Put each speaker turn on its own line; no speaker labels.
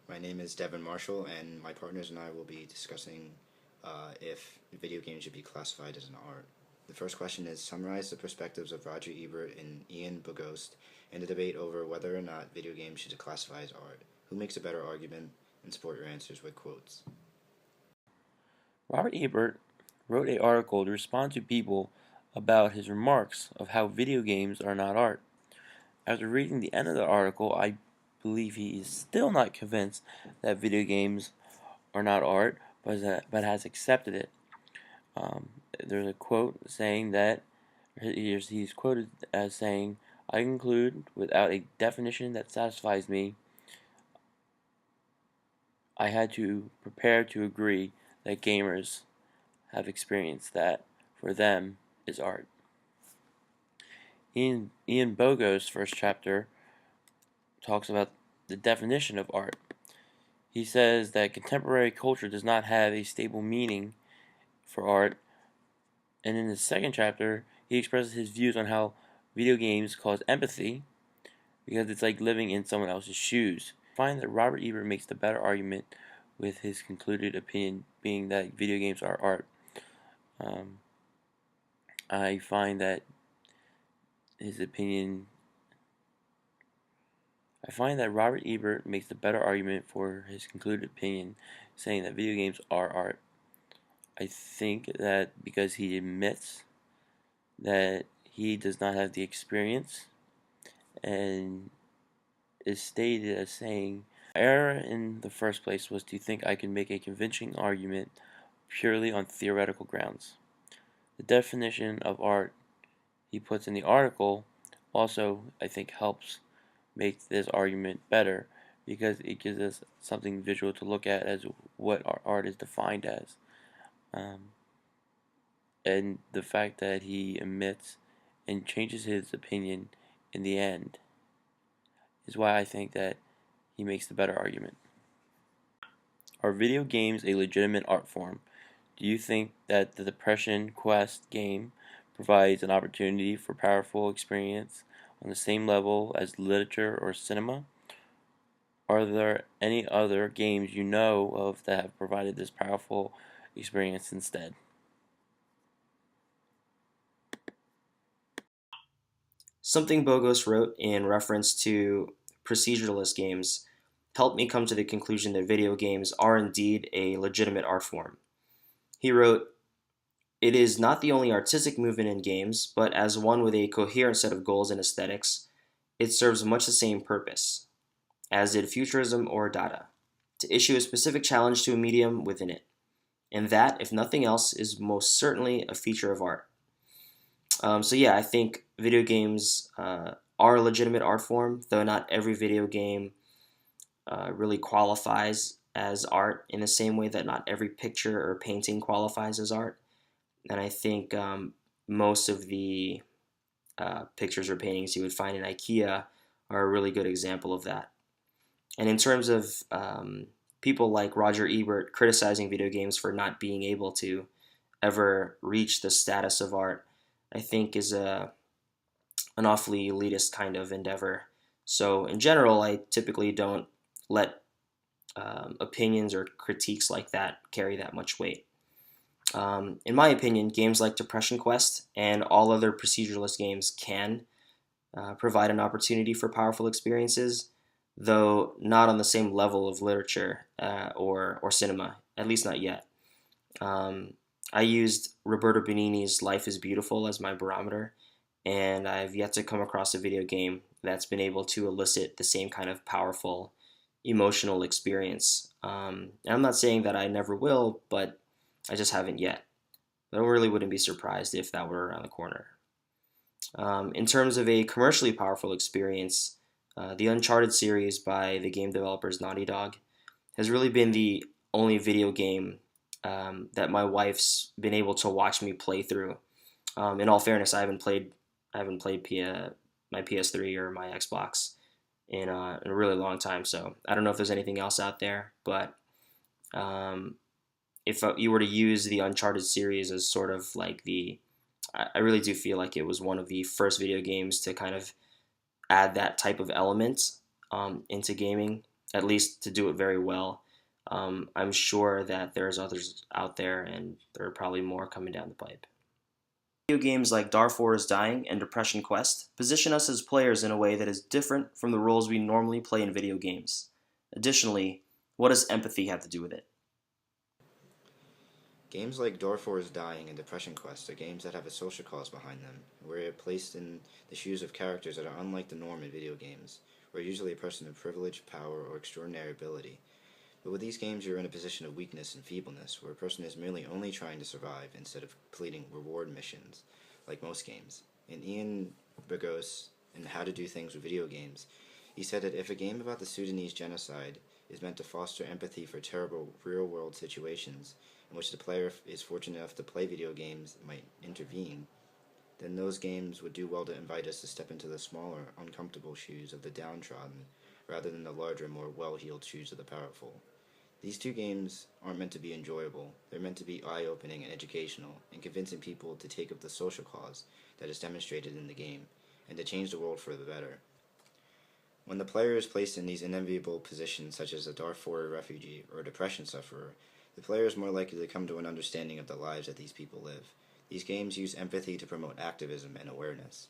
My name is Devin Marshall, and my partners and I will be discussing if video games should be classified as an art. The first question is summarize the perspectives of Roger Ebert and Ian Bogost in the debate over whether or not video games should be classified as art. Who makes a better argument? And support your answers with quotes.
Robert Ebert wrote an article to respond to people about his remarks of how video games are not art. After reading the end of the article, I believe he is still not convinced that video games are not art, but has accepted it. There's a quote saying that he's quoted as saying, "I conclude, without a definition that satisfies me, I had to prepare to agree that gamers have experienced that for them is art." Ian Bogo's first chapter talks about the definition of art. He says that contemporary culture does not have a stable meaning for art, and in his second chapter, he expresses his views on how video games cause empathy because it's like living in someone else's shoes. I find that Robert Ebert makes the better argument with his concluded opinion being that video games are art. I find that his opinion I find that Robert Ebert makes the better argument for his concluded opinion, saying that video games are art. I think that because he admits that he does not have the experience and is stated as saying, "My error in the first place was to think I could make a convincing argument purely on theoretical grounds." The definition of art he puts in the article also, I think, helps make this argument better because it gives us something visual to look at as what our art is defined as. And the fact that he admits and changes his opinion in the end is why I think that he makes the better argument. Are video games a legitimate art form? Do you think that the Depression Quest game provides an opportunity for powerful experience on the same level as literature or cinema? Are there any other games you know of that have provided this powerful experience instead?
Something Bogos wrote in reference to proceduralist games helped me come to the conclusion that video games are indeed a legitimate art form. He wrote, "It is not the only artistic movement in games, but as one with a coherent set of goals and aesthetics, it serves much the same purpose, as did Futurism or Dada, to issue a specific challenge to a medium within it. And that, if nothing else, is most certainly a feature of art." So yeah, I think video games are a legitimate art form, though not every video game really qualifies as art in the same way that not every picture or painting qualifies as art. And I think most of the pictures or paintings you would find in IKEA are a really good example of that. And in terms of people like Roger Ebert criticizing video games for not being able to ever reach the status of art, I think is an awfully elitist kind of endeavor. So in general, I typically don't let opinions or critiques like that carry that much weight. In my opinion, games like Depression Quest and all other proceduralist games can provide an opportunity for powerful experiences, though not on the same level of literature or cinema, at least not yet. I used Roberto Benigni's Life is Beautiful as my barometer, and I've yet to come across a video game that's been able to elicit the same kind of powerful emotional experience. And I'm not saying that I never will, but I just haven't yet. I really wouldn't be surprised if that were around the corner. In terms of a commercially powerful experience, the Uncharted series by the game developers Naughty Dog has really been the only video game that my wife's been able to watch me play through. In all fairness, I haven't played my PS3 or my Xbox in a really long time, so I don't know if there's anything else out there. But if you were to use the Uncharted series as sort of like I really do feel like it was one of the first video games to kind of add that type of element into gaming. at least to do it very well. I'm sure that there's others out there, and there are probably more coming down the pipe. Video games like Darfur is Dying and Depression Quest position us as players in a way that is different from the roles we normally play in video games. Additionally, what does empathy have to do with it?
Games like Darfur is Dying and Depression Quest are games that have a social cause behind them, where you're placed in the shoes of characters that are unlike the norm in video games, where usually a person of privilege, power, or extraordinary ability. But with these games, you're in a position of weakness and feebleness, where a person is merely only trying to survive instead of completing reward missions, like most games. In Ian Burgos, in How to Do Things with Video Games, he said that if a game about the Sudanese genocide is meant to foster empathy for terrible real-world situations in which the player is fortunate enough to play video games might intervene, then those games would do well to invite us to step into the smaller, uncomfortable shoes of the downtrodden, rather than the larger, more well-heeled shoes of the powerful. These two games aren't meant to be enjoyable. They're meant to be eye-opening and educational, and convincing people to take up the social cause that is demonstrated in the game, and to change the world for the better. When the player is placed in these unenviable positions, such as a Darfur refugee or a depression sufferer, the player is more likely to come to an understanding of the lives that these people live. These games use empathy to promote activism and awareness.